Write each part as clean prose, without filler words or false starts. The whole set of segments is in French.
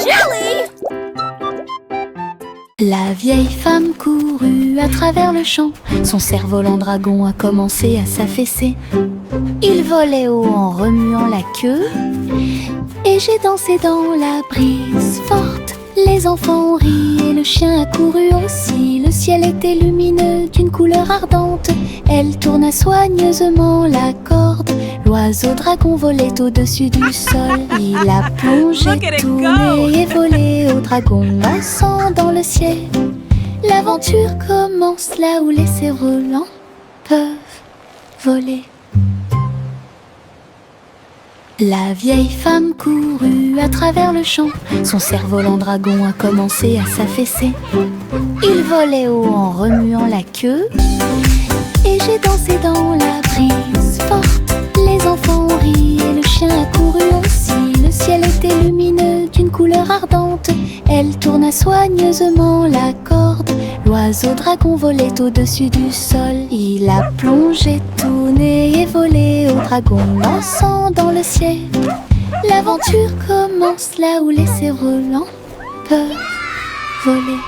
jelly! La vieille femme courut à travers le champ. Son cerf-volant dragon a commencé à s'affaisser. Il volait haut en remuant la queue, et j'ai dansé dans la brise forte. Les enfants ont ri et le chien a couru aussi. Le ciel était lumineux d'une couleur ardente. Elle tourna soigneusement la corde. L'oiseau dragon volait au-dessus du sol. Il a plongé, tourné et volé au dragon dansant dans le ciel. L'aventure commence là où les cerfs-volants peuvent voler. La vieille femme courut à travers le champ. Son cerf-volant dragon a commencé à s'affaisser. Il volait haut en remuant la queue, et j'ai dansé dans la brise forte. Les enfants ont ri et le chien a couru aussi. Le ciel était lumineux d'une couleur ardente. Elle tourna soigneusement la corde. L'oiseau dragon volait au-dessus du sol. Il a plongé, tourné et volé au dragon dansant dans le ciel. L'aventure commence là où les cerfs-volants peuvent voler.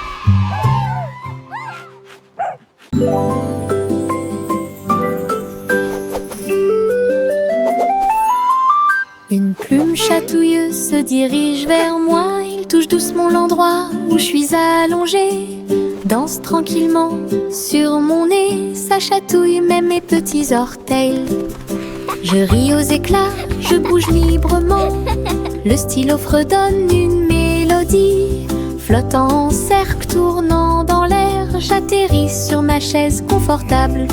Une plume chatouilleuse se dirige vers moi. Il touche doucement l'endroit où je suis allongée. Danse tranquillement sur mon nez. Ça chatouille même mes petits orteils. Je ris aux éclats, je bouge librement. Le stylo fredonne une mélodie. Flottant en cercle, tournant dans l'air, j'atterris sur ma chaise confortable.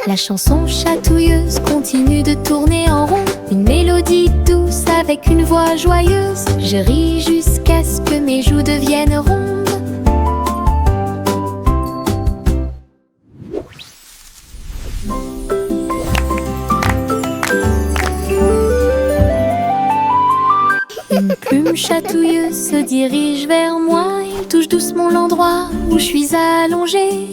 La chanson chatouilleuse continue de tourner en rond. Une mélodie douce avec une voix joyeuse. Je ris jusqu'à ce que mes joues deviennent rondes. Une plume chatouilleuse se dirige vers moi. Il touche doucement l'endroit où je suis allongée.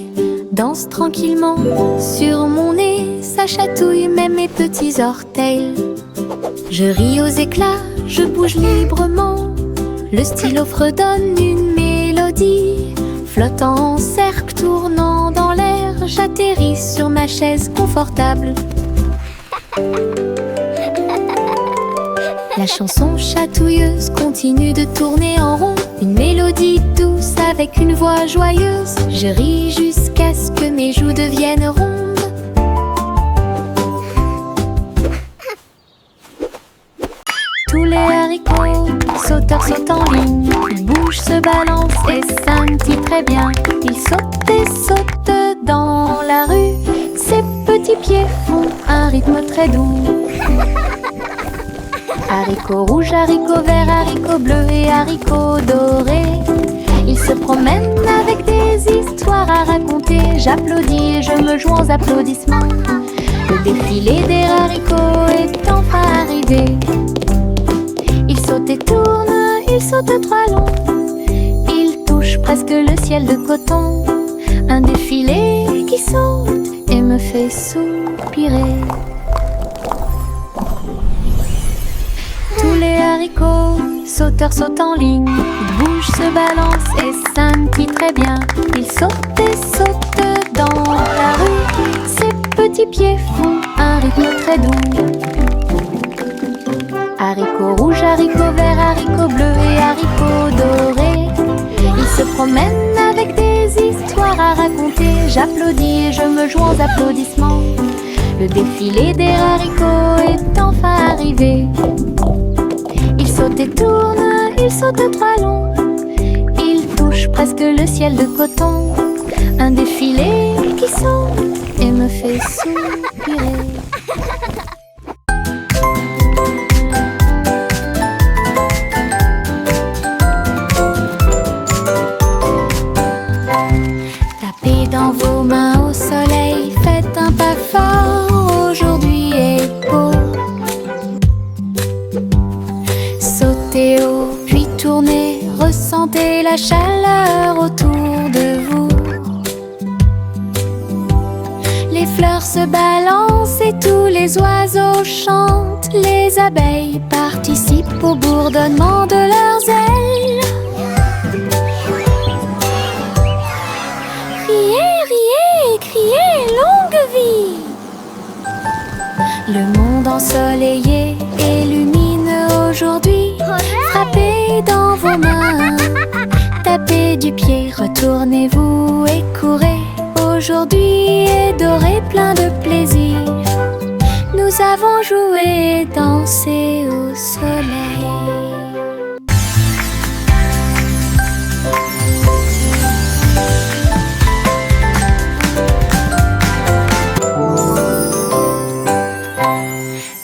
Danse tranquillement sur mon nez. Ça chatouille même mes petits orteils. Je ris aux éclats, je bouge librement. Le stylo fredonne une mélodie. Flottant en cercle, tournant dans l'air, j'atterris sur ma chaise confortable. La chanson chatouilleuse continue de tourner en rond. Une mélodie douce avec une voix joyeuse. Je ris jusqu'à ce que mes joues deviennent rondes. Tous les haricots sauteurs sautent en ligne. Ils bougent, se balancent et scintillent très bien. Ils sautent et sautent dans la rue. Ses petits pieds font un rythme très doux. Haricots rouges, haricots verts, haricots bleus et haricots dorés. Ils se promènent avec des histoires à raconter. J'applaudis et je me joins aux applaudissements. Le défilé des haricots est enfin arrivé. Ils sautent et tournent, ils sautent trois longs. Ils touchent presque le ciel de coton. Un défilé qui saute et me fait soupirer. Tous les haricots sauteurs sautent en ligne. Ils bougent, se balancent et scintillent très bien. Ils sautent et sautent dans la rue. Ses petits pieds font un rythme très doux. Haricots rouges, haricots verts, haricots bleus et haricots dorés. Ils se promènent avec des histoires à raconter. J'applaudis et je me joins aux applaudissements. Le défilé des haricots est enfin arrivé. Ils sautent et tournent, ils sautent trois longs. Ils touchent presque le ciel de coton. Un défilé qui saute et me fait soupirer. Tapez dans vos mains au soleil, faites un pas fort, aujourd'hui est beau. Sautez haut, puis tournez, ressentez la chaleur autour de vous. Les fleurs se balancent et tous les oiseaux chantent. Les abeilles participent au bourdonnement de leurs ailes. Riez, riez, criez, longue vie! Le monde ensoleillé et lumineux aujourd'hui. Frappez dans vos mains, tapez du pied, retournez-vous et courez. Aujourd'hui est doré, plein de plaisir. Nous avons joué et dansé au soleil.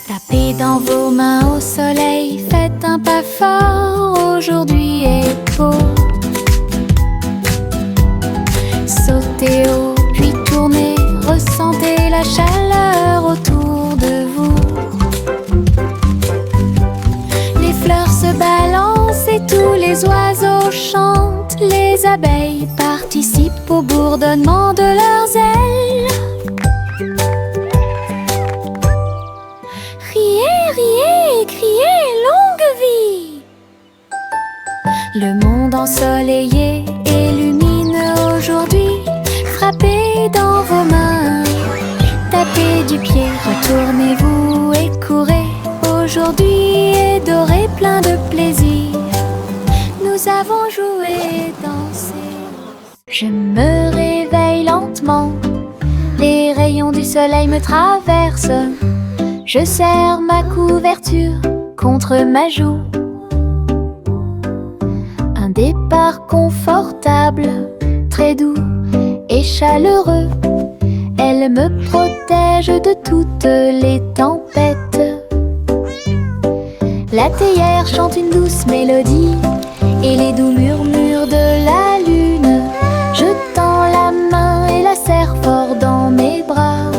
Tapez dans vos mains au soleil, faites un pas fort, aujourd'hui est beau. Sautez haut, puis tournez, ressentez la chaleur autour de vous. Les fleurs se balancent et tous les oiseaux chantent. Les abeilles participent au bourdonnement de leurs ailes. Riez, riez, criez, longue vie! Le monde ensoleillé et lumineux aujourd'hui. Frappez dans vos mains, tapez du pied, retournez-vous et courez. Aujourd'hui est doré, plein de plaisir. Nous avons joué et dansé. Je me réveille lentement, les rayons du soleil me traversent. Je serre ma couverture contre ma joue. Un départ confortable, très doux et chaleureux. Elle me protège de toutes les tempêtes. La théière chante une douce mélodie et les doux murmures de la lune. Je tends la main et la serre fort dans mes bras.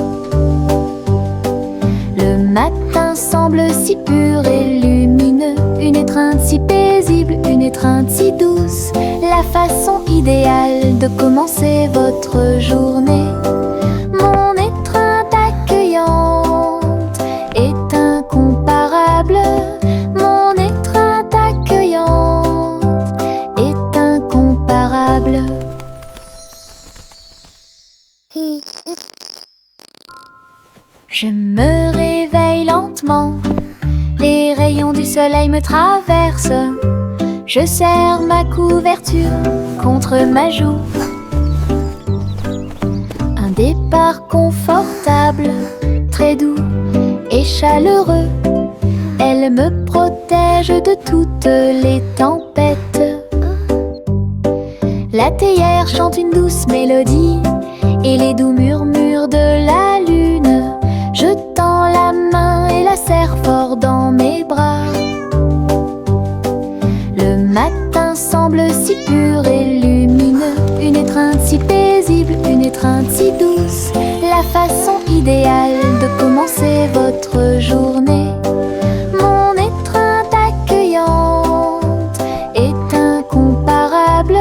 Le matin semble si pur et lumineux, une étreinte si paisible, une étreinte si douce. La façon idéale de commencer votre journée. Mon étreinte accueillante est incomparable. Mon étreinte accueillante est incomparable. Je me réveille lentement, les rayons du soleil me traversent. Je serre ma couverture contre ma joue. Un départ confortable, très doux et chaleureux. Elle me protège de toutes les tempêtes. La théière chante une douce mélodie et les doux murmures de la lune. Je tends la main et la serre fort dans mes bras. Le matin semble si pur et lumineux, une étreinte si paisible, une étreinte si douce. La façon idéale de commencer votre journée. Mon étreinte accueillante est incomparable.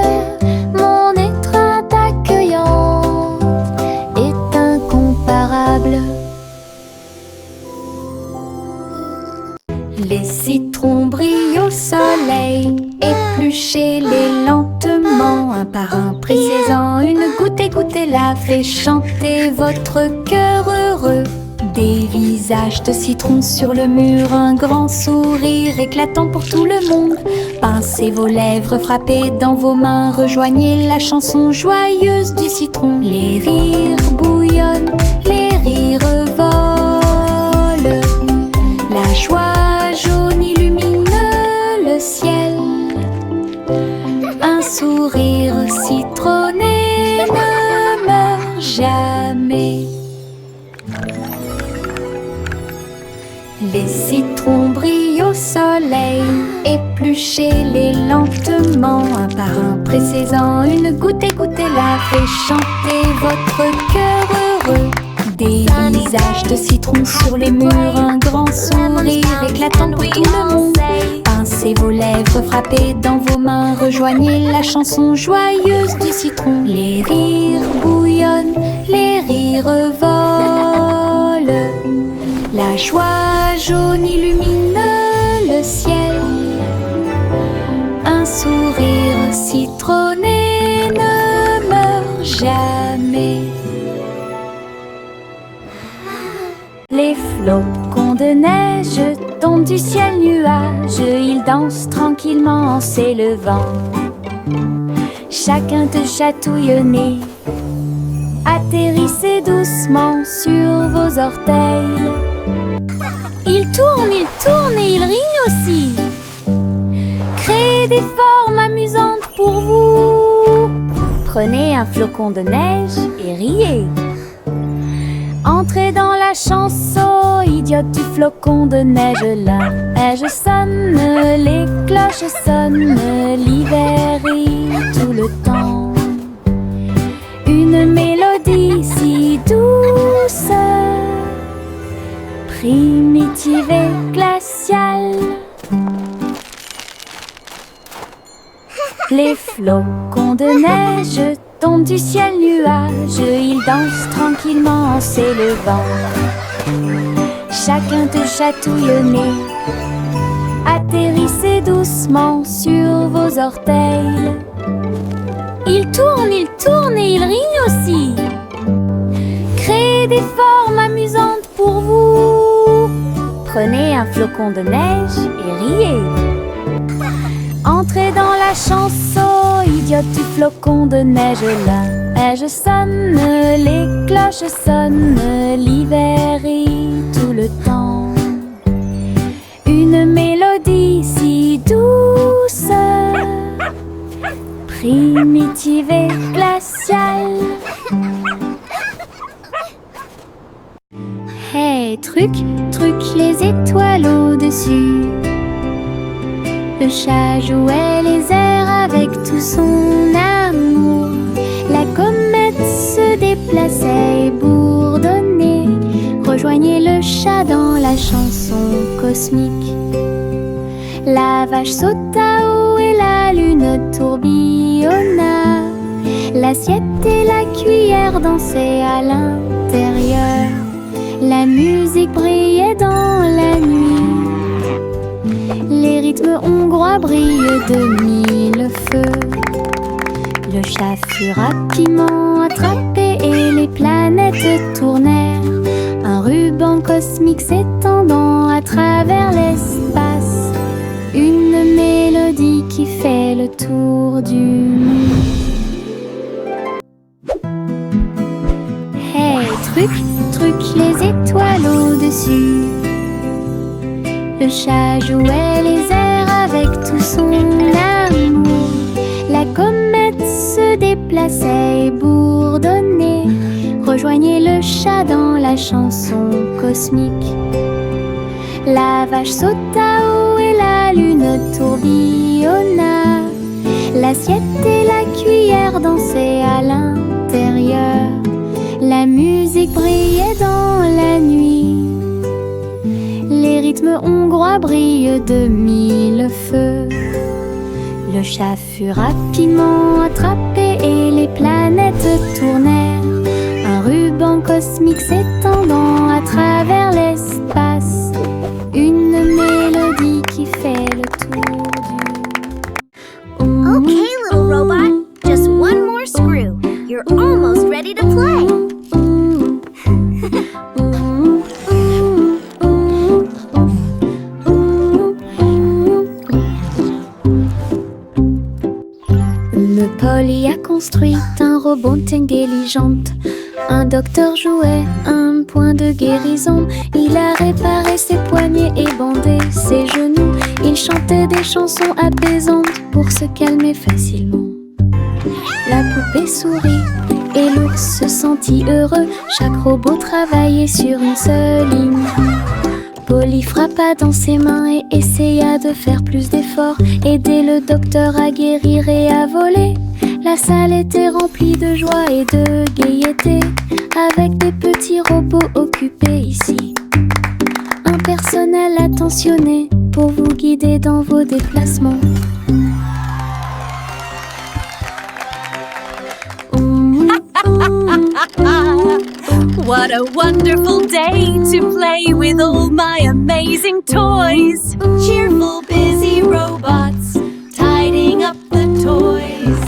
Mon étreinte accueillante est incomparable. Les citrons brillent au soleil, épluchez-les lentement, un par un, pressez-en une goutte et goûtez-la, fait chanter votre cœur heureux. Des visages de citron sur le mur, un grand sourire éclatant pour tout le monde. Pincez vos lèvres, frappez dans vos mains, rejoignez la chanson joyeuse du citron. Les rires bouillonnent, les rires volent, la joie jaune illumine le ciel. Un sourire citronné ne meurt jamais. Les citrons brillent au soleil, épluchez-les lentement, un par un, pressez-en une goutte et goûtez-la, fait chanter votre cœur heureux. Des visages de citron sur les murs, un grand sourire éclatant pour tout le monde. Pincez vos lèvres, frappez dans vos mains, rejoignez la chanson joyeuse du citron. Les rires bouillonnent, les rires volent, la joie jaune illumine le ciel. Un sourire citronné ne meurt jamais. Les flocons de neige tombent du ciel nuage, ils dansent tranquillement en s'élevant. Chacun te chatouille au nez, atterrissez doucement sur vos orteils. Ils tournent et ils rignent aussi. Créez des formes amusantes pour vous. Prenez un flocon de neige et riez. Entrez dans la chanson idiote du flocon de neige. La neige sonne, les cloches sonnent, l'hiver rit tout le temps. Une mélodie si douce, primitive et glaciale. Les flocons de neige tombent du ciel nuage, ils dansent tranquillement en s'élevant. Chacun te chatouille au nez, atterrissez doucement sur vos orteils. Ils tournent et ils rignent aussi. Créez des formes amusantes pour vous. Prenez un flocon de neige et riez. Entrez dans la chanson idiote du flocon de neige. La neige sonne, les cloches sonnent, l'hiver rit tout le temps. Une mélodie si douce, primitive et glaciale. Hey, truc, truc, les étoiles au-dessus. Le chat jouait les airs avec tout son amour. La comète se déplaçait et bourdonnait. Rejoignez le chat dans la chanson cosmique. La vache sauta haut et la lune tourbillonna. L'assiette et la cuillère dansaient à l'intérieur. La musique brillait dans la nuit. Les rythmes hongrois brillent de mille feux. Le chat fut rapidement attrapé et les planètes tournèrent. Un ruban cosmique s'étendant à travers l'espace. Une mélodie qui fait le tour du monde. Hey, truc, truc, les étoiles au-dessus. Le chat jouait les airs avec tout son amour. La comète se déplaçait et bourdonnait. Rejoignez le chat dans la chanson cosmique. La vache sauta haut et la lune tourbillonna. L'assiette et la cuillère dansaient à l'intérieur. La musique brillait dans la nuit. Les rythmes hongrois brillent de mille feux. Le chat fut rapidement attrapé et les planètes tournèrent. Un ruban cosmique s'étendant à travers l'espace. Une mélodie qui fait le tour du monde. Okay, little robot, just one more screw. You're almost ready to play. Polly a construit un robot intelligente. Un docteur jouait un point de guérison. Il a réparé ses poignets et bandé ses genoux. Il chantait des chansons apaisantes pour se calmer facilement. La poupée sourit et l'ours se sentit heureux. Chaque robot travaillait sur une seule ligne. Polly frappa dans ses mains et essaya de faire plus d'efforts. Aider le docteur à guérir et à voler. La salle était remplie de joie et de gaieté, avec des petits robots occupés ici. Un personnel attentionné pour vous guider dans vos déplacements. What a wonderful day to play with all my amazing toys. Cheerful, busy robots tidying up the toys.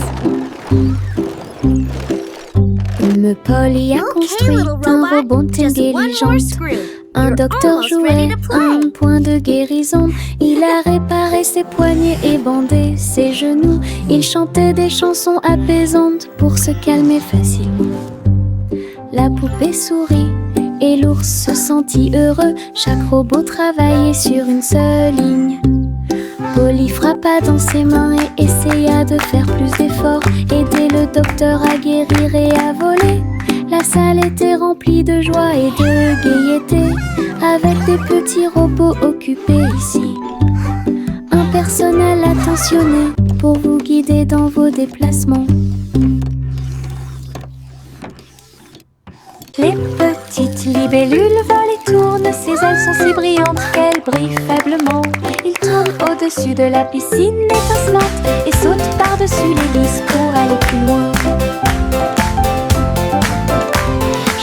Polly a construit little un robot, robot just one more intelligent. screw. Un You're docteur almost ready jouait to play. un point de guérison. Il a réparé ses poignets et bandé ses genoux. Il chantait des chansons apaisantes pour se calmer facilement. La poupée sourit et l'ours se sentit heureux. Chaque robot travaillait sur une seule ligne. Polly frappa dans ses mains et essaya de faire plus d'efforts. Aider le docteur à guérir et à voler. La salle était remplie de joie et de gaieté, avec des petits robots occupés ici. Un personnel attentionné pour vous guider dans vos déplacements. Les petites libellules volent et tournent, ses ailes sont si brillantes qu'elles brillent faiblement. Ils tournent au-dessus de la piscine étincelante et sautent par-dessus l'hélice pour aller plus loin.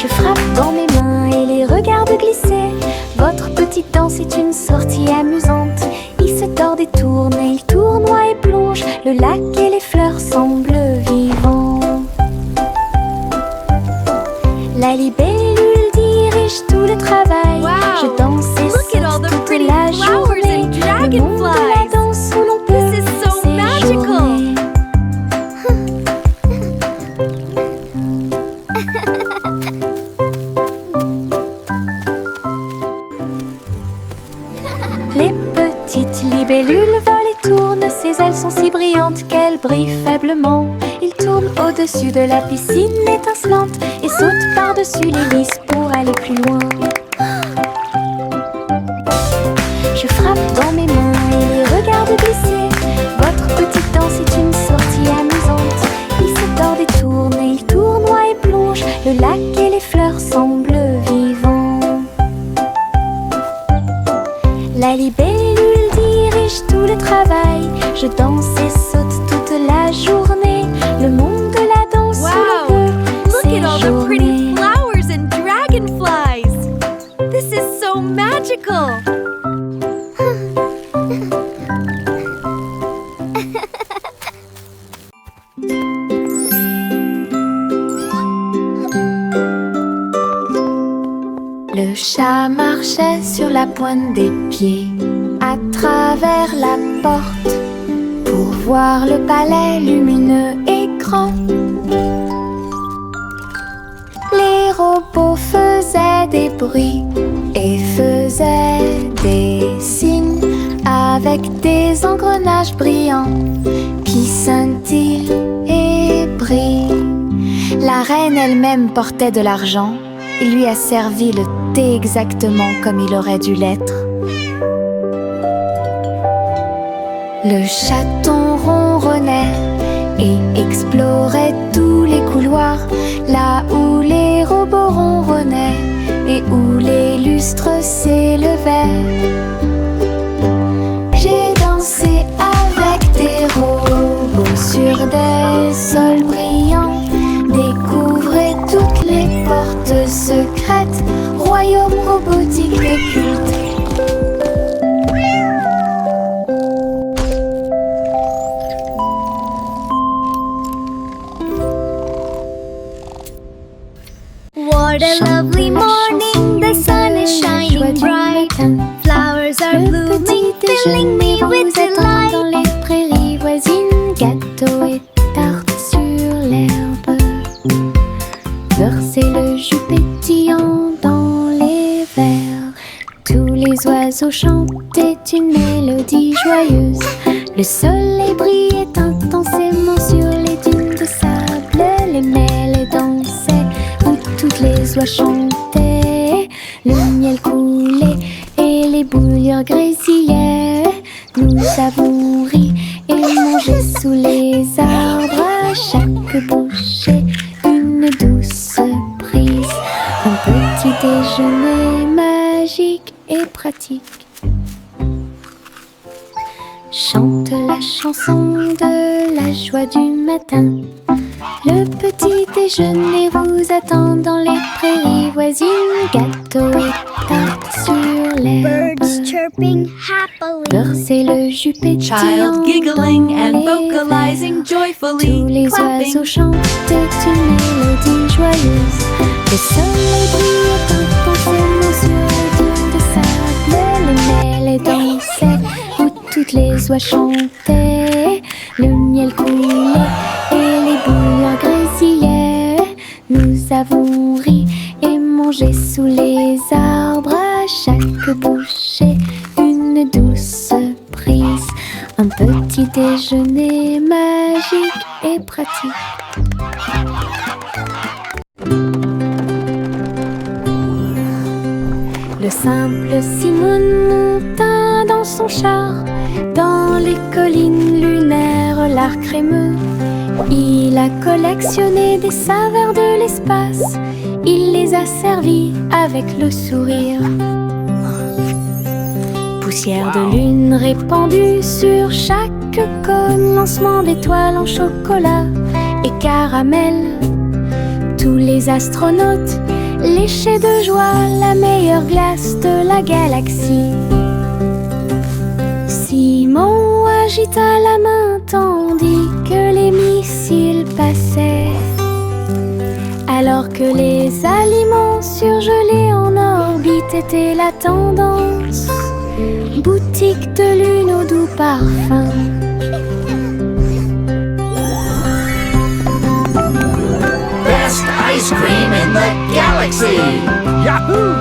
Je frappe dans mes mains et les regarde glisser. Votre petite danse est une sortie amusante. Il se tord et tourne et il tournoie et plonge. Le lac et les fleurs semblent vivants. La libellule dirige tout le travail. Wow. Je danse et Look at all the saute toute pretty la flowers journée. and Le monde de la dragonflies. danse où l'on peut This is so magical. séjourner. Les petites libellules volent et tournent, ses ailes sont si brillantes qu'elles brillent faiblement. Ils tournent au-dessus de la piscine étincelante et sautent par-dessus l'hélice pour aller plus loin. Je frappe dans mes mains et les regarde glisser. Votre petite danse est une sortie amusante. Il se tord et tourne et il tournoie et plonge. Le lac et les fleurs semblent vivants. La libellule dirige tout le travail. Je danse et saute toute la journée. Le monde de la danse où Wow. l'on peut Look at all the pretty séjourner. flowers and dragonflies. This is so magical. Le chat marchait sur la pointe des pieds à travers la porte pour voir le palais lumineux et grand. Les robots faisaient des bruits et faisaient des signes avec des engrenages brillants qui scintillent et brillent. La reine elle-même portait de l'argent. Il lui a servi le thé exactement comme il aurait dû l'être. Le chaton ronronnait et explorait tous les couloirs, là où les robots ronronnaient et où les lustres s'élevaient. J'ai dansé avec des robots sur des sols brillants. Découvrez toutes les portes secrètes, royaume robotique occulte. What a lovely morning, the sun is shining bright. Flowers are Le blooming, petit filling me déjeuner with vous attend delight. dans les prairies voisines. Gâteaux et tartes sur l'herbe. Versez le jus pétillant dans les verres. Tous les oiseaux chantaient une mélodie joyeuse. Le soleil brillait intensément sur les dunes de sable. Les mêles dansaient où toutes les oies chantaient. Le miel coulait et les bouillures grésillaient. Nous avons ri et mangé sous les arbres. À chaque bouchée, une douce prise. Un petit déjeuner magique et pratique. Chante la chanson de la joie du matin. Le petit déjeuner vous attend dans les prairies voisines. Gâteau et tarte sur l'herbe. Birds chirping happily. Beurre, c'est le jus pétillant. Child giggling and dans les vocalizing verres. joyfully, Tous les clapping. oiseaux chantent une mélodie joyeuse. Le soleil brille quand on s'aime sur les dunes de sable. Les mêlées dansaient où toutes les oies chantaient. Le miel coulait et les bouilloires grésillaient. Nous avons ri et mangé sous les arbres. À chaque bouchée, une douce prise. Un petit déjeuner magique et pratique. Le simple Simon monta dans son char, dans les collines lunaires, l'art crémeux. Il a collectionné des saveurs de l'espace, il les a servis avec le sourire. Poussière de lune répandue sur chaque cône, lancement d'étoiles en chocolat et caramel. Tous les astronautes léchaient de joie la meilleure glace de la galaxie. Simon agita la main tandis que les missiles passaient. Alors que les aliments surgelés en orbite étaient la tendance. Boutique de lune au doux parfum. Best ice cream in the galaxy! Yahoo!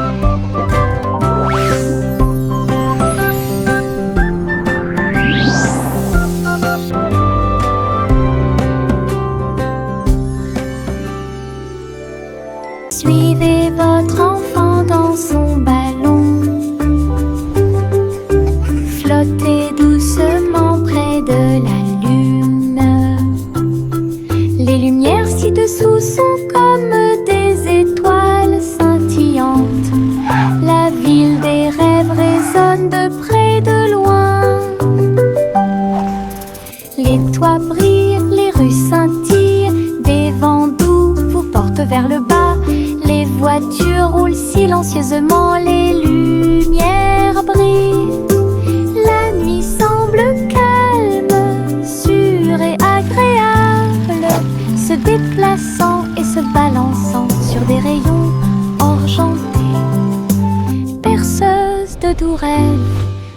Suivez votre enfant dans son ballon. Flottez doucement près de la lune. Les lumières ci-dessous sont comme des étoiles scintillantes. La ville des rêves résonne de près et de loin. Les toits brillent, les rues scintillent. Des vents doux vous portent vers le bas. Les voitures roulent silencieusement, les lumières brillent. La nuit semble calme, sûre et agréable, se déplaçant et se balançant sur des rayons argentés. Perceuse de doux rêves,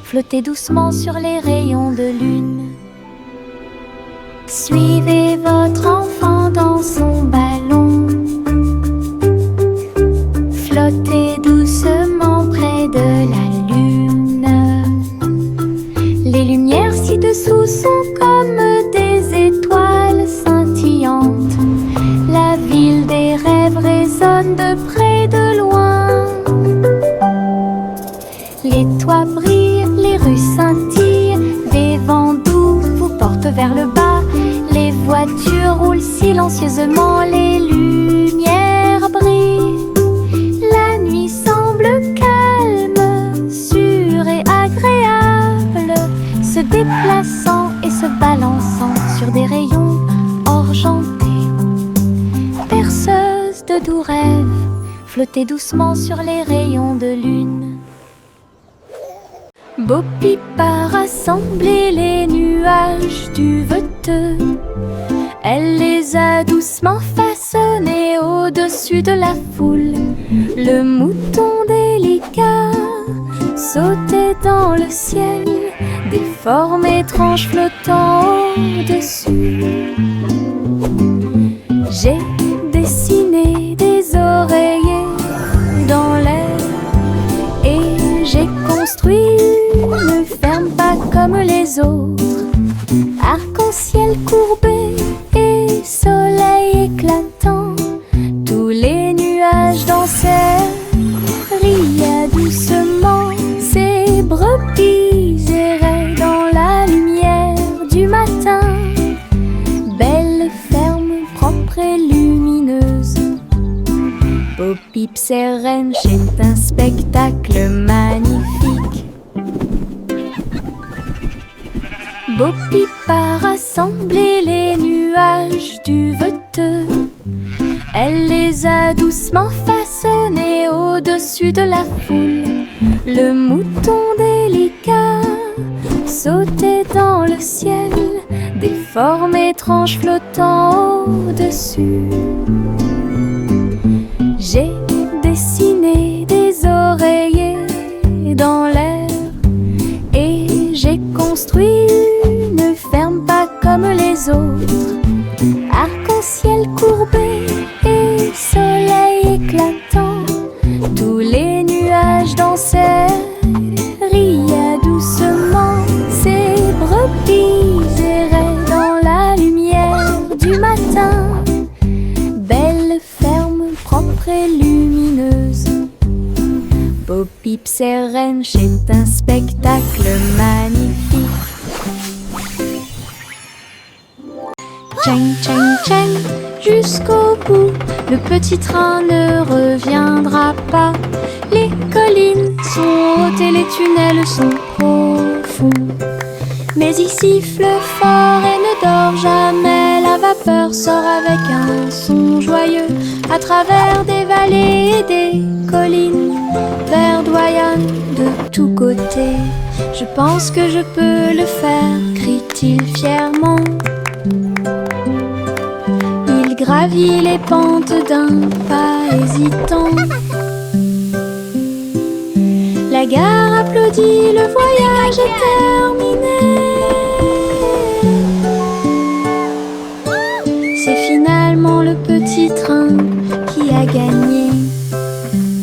flottez doucement sur les rayons de lune. Suivez votre enfant dans son ballon. Flottez doucement près de la lune. Les lumières ci-dessous sont comme des étoiles scintillantes. La ville des rêves résonne de près et de loin. Les toits brillent, les rues scintillent. Des vents doux vous portent vers le bas. Les voitures roulent silencieusement, les lumières brillent. La nuit semble calme, sûre et agréable, se déplaçant et se balançant sur des rayons argentés. Perceuse de doux rêves, flottez doucement sur les rayons de lune. Bo Peep a rassemblé les nuages du veteux. Elle les a doucement façonnés au-dessus de la foule. Le mouton délicat sautait dans le ciel, des formes étranges flottant au-dessus. J'ai dessiné des oreillers dans l'air et j'ai construit une ferme pas comme les autres. Arc-en-ciel courbé et soleil éclatant, tous les nuages dansaient, riaient doucement. Ces brebis erraient dans la lumière du matin. Belle ferme propre et lumineuse. Bo Peep sereine, c'est un spectacle magnifique. Bo Peep a rassemblé les nuages du veteux. silhouettes. Elle les a doucement façonnées au-dessus de la foule. Le mouton délicat sautait dans le ciel, des formes étranges flottant au-dessus. J'ai dessiné des oreillers dans l'air et j'ai construit une ferme pas comme les autres. Arc-en-ciel courbé et soleil éclatant, tous les nuages dansaient, riaient doucement. Ces brebis erraient dans la lumière du matin. Belle ferme propre et lumineuse. Bo Peep et Wrench est un spectacle magnifique. Cheng, cheng, cheng, jusqu'au bout, le petit train ne reviendra pas. Les collines sont hautes et les tunnels sont profonds. Mais il siffle fort et ne dort jamais. La vapeur sort avec un son joyeux à travers des vallées et des collines. Verdoyant de tous côtés. Je pense que je peux le faire, crie-t-il fièrement. Il gravit les pentes d'un pas hésitant. La gare applaudit, le voyage est terminé. C'est finalement le petit train qui a gagné.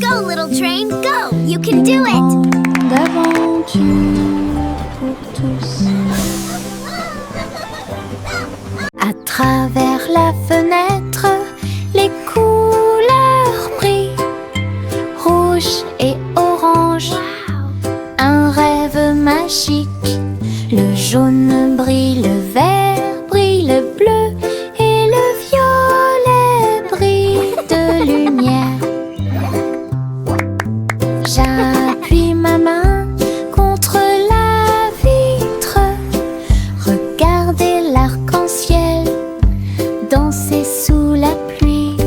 Go, little train, go! You can do it! Grande aventure pour tous. À travers la fenêtre, les couleurs brillent, rouge et orange. Un rêve magique. Le jaune brille, le vert brille, le bleu et le violet brillent de lumière. J'appuie ma main contre la vitre. Regardez l'arc-en-ciel danser sous la pluie.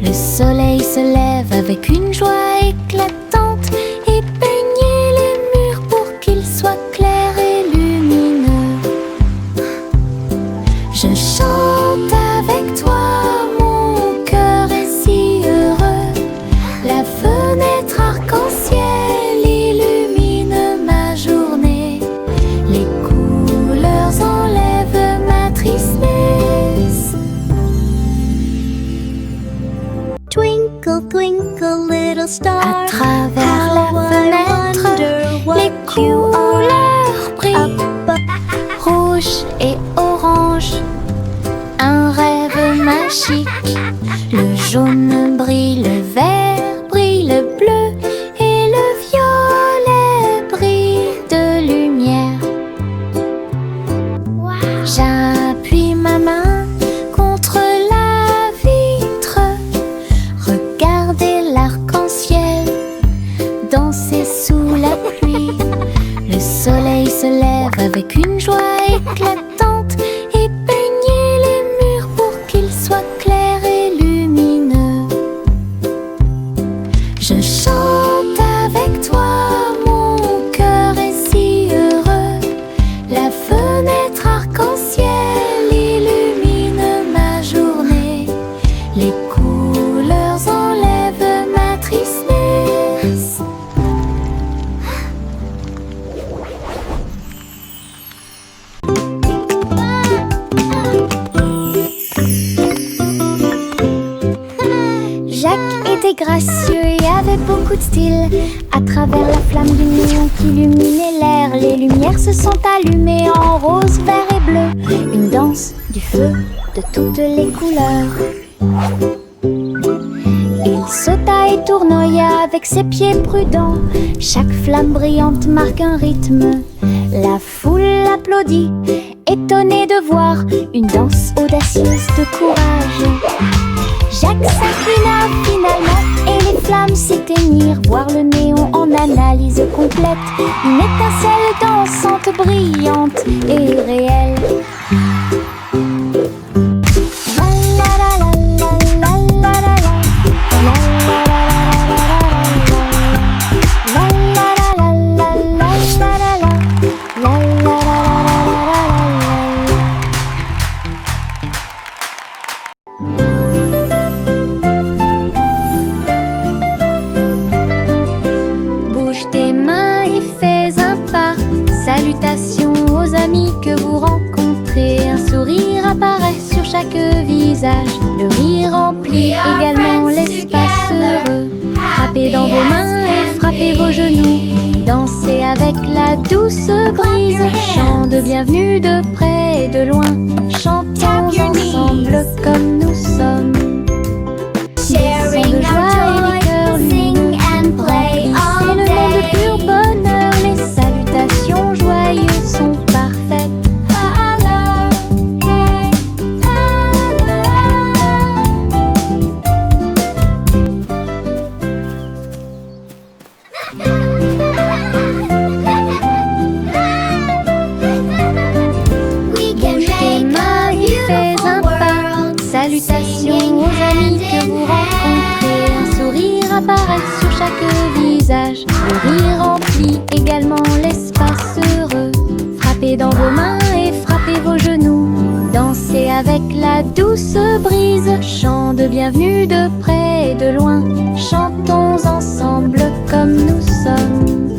Le soleil se lève avec une joie éclatante et peignez les murs pour qu'ils soient clairs et lumineux. Je chante avec toi, mon cœur est si heureux. La fenêtre arc-en-ciel illumine ma journée. Les couleurs enlèvent ma tristesse. Twinkle, twinkle, little star. À travers la how I fenêtre, wonder what les couleurs brillent, rouge et orange. Un rêve magique. Le jaune brille, le vert brille, le bleu et le violet brillent de lumière. J'appuie ma main contre la vitre. Regardez l'arc-en-ciel danser sous la pluie. Le soleil se lève avec une joie éclatante et peignez les murs pour qu'ils soient clairs et lumineux. Je chante avec toi, mon cœur est si heureux. La fenêtre arc-en-ciel illumine ma journée. Les couleurs enlèvent ma tristesse. Jacques était gracieux et avait beaucoup de style. À travers la flamme du néon qui illuminait l'air, les lumières se sont allumées en rose, vert et bleu. Une danse du feu de toutes les couleurs. Il sauta et tournoya avec ses pieds prudents. Chaque flamme brillante marque un rythme. La foule applaudit, étonnée de voir une danse audacieuse de courage. Jacques s'inclina finalement et les flammes s'éteignirent. Voir le néon en analyse complète. Une étincelle dansante, brillante et réelle. La la la mains et fais un pas. Salutations aux amis que vous rencontrez. Un sourire apparaît sur chaque visage. Le rire remplit également l'espace heureux. Frappez dans vos mains et frappez vos genoux. Dansez avec la douce brise. Chant de bienvenue de près et de loin. Chantons ensemble comme nous sommes. Sharing de joie our et les cœurs joy, sing and play C'est all le monde de pur day. bonheur. Les salutations joyeuses sont parfaites. We can Bouge tes make mains a et fais un beautiful pas. world. Salutations aux amis que vous rencontrez. Un sourire apparaît sur chaque visage. Le rire remplit également l'espace heureux. Frappez dans vos mains et frappez vos genoux. Dansez avec la douce brise. Chant de bienvenue de près et de loin. Chantons ensemble comme nous sommes.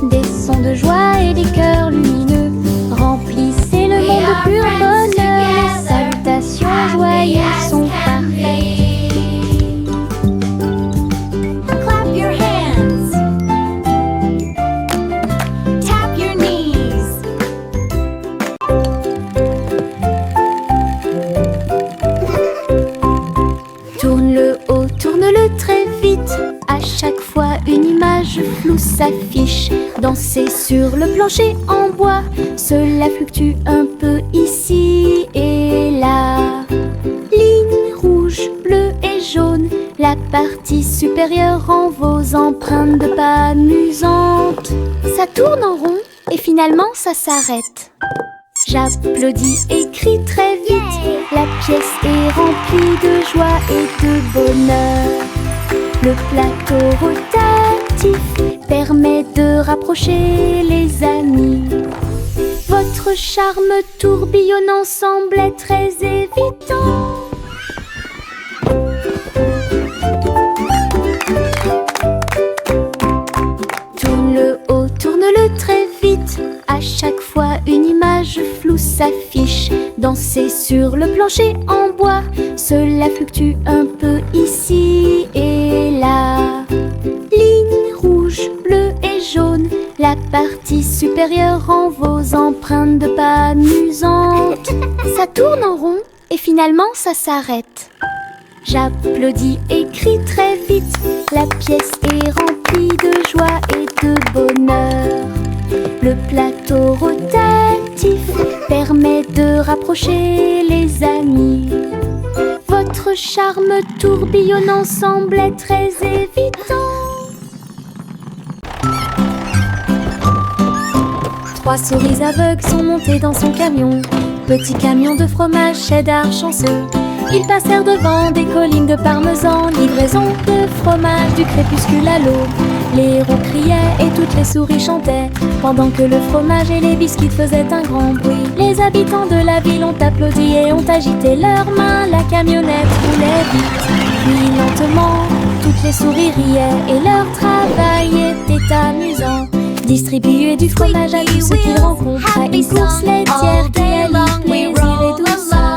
Des sons de joie et des cœurs lumineux remplissez le monde de pur bonheur. Les salutations joyeuses sont parfaites. Clap your hands. Tap your knees. Tourne le haut, tourne-le très vite. À chaque fois une image floue s'affiche. Dansez sur le plancher en bois. Cela fluctue un peu ici et là. Ligne rouge, bleue et jaune. La partie supérieure rend vos empreintes de pas amusantes. Ça tourne en rond et finalement ça s'arrête. J'applaudis et crie très vite. La pièce est remplie de joie et de bonheur. Le plateau rotatif permet de rapprocher les amis. Votre charme tourbillonnant semble très évident. Tourne le haut, tourne-le très vite. À chaque fois une image floue s'affiche. Dansez sur le plancher en bois. Cela fluctue un peu ici et là. Ligne rouge, bleue et jaune. La partie supérieure rend vos empreintes de pas amusantes. Ça tourne en rond et finalement ça s'arrête. J'applaudis et crie très vite. La pièce est remplie de joie et de bonheur. Le plateau rotatif permet de rapprocher les amis. Votre charme tourbillonnant semble très évident. 3 souris aveugles sont montées dans son camion. Petit camion de fromage cheddar chanceux. Ils passèrent devant des collines de parmesan. Livraison de fromage du crépuscule à l'aube. Les roues criaient et toutes les souris chantaient, pendant que le fromage et les biscuits faisaient un grand bruit. Les habitants de la ville ont applaudi et ont agité leurs mains. La camionnette roulait vite, puis lentement. Toutes les souris riaient et leur travail était amusant. Distribuer du fromage à tous ceux qu'ils rencontrent à une course laitière qui allie plaisir et douceur.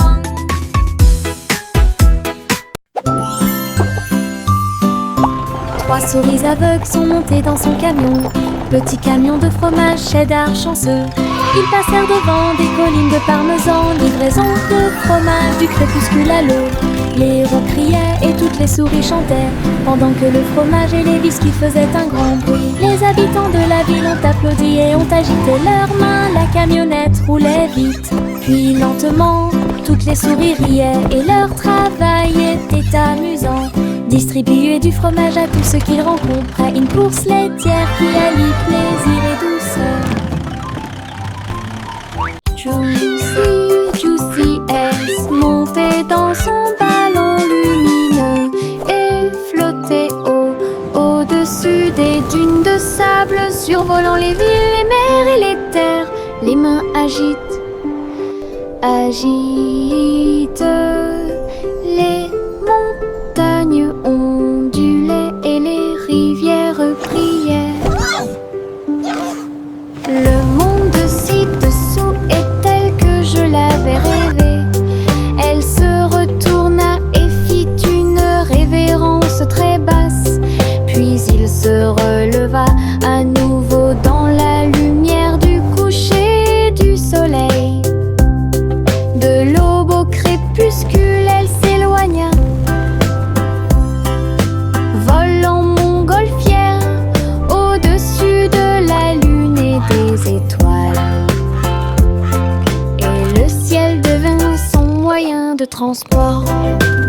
Trois souris aveugles sont montées dans son camion. Petit camion de fromage cheddar chanceux. Ils passèrent devant des collines de parmesan. Livraison de fromage du crépuscule à l'aube. Les roues criaient et toutes les souris chantaient, pendant que le fromage et les biscuits faisaient un grand bruit. Les habitants de la ville ont applaudi et ont agité leurs mains. La camionnette roulait vite, puis lentement. Toutes les souris riaient et leur travail était amusant. Distribuer du fromage à tous ceux qu'ils rencontrent à une course laitière qui allie plaisir et douceur. Juicy, Juicy S montait dans son ballon lumineux et flottait au-dessus des dunes de sable, survolant les villes, les mers et les terres. Les mains agitent les montagnes ondulaient et les rivières priaient. transport.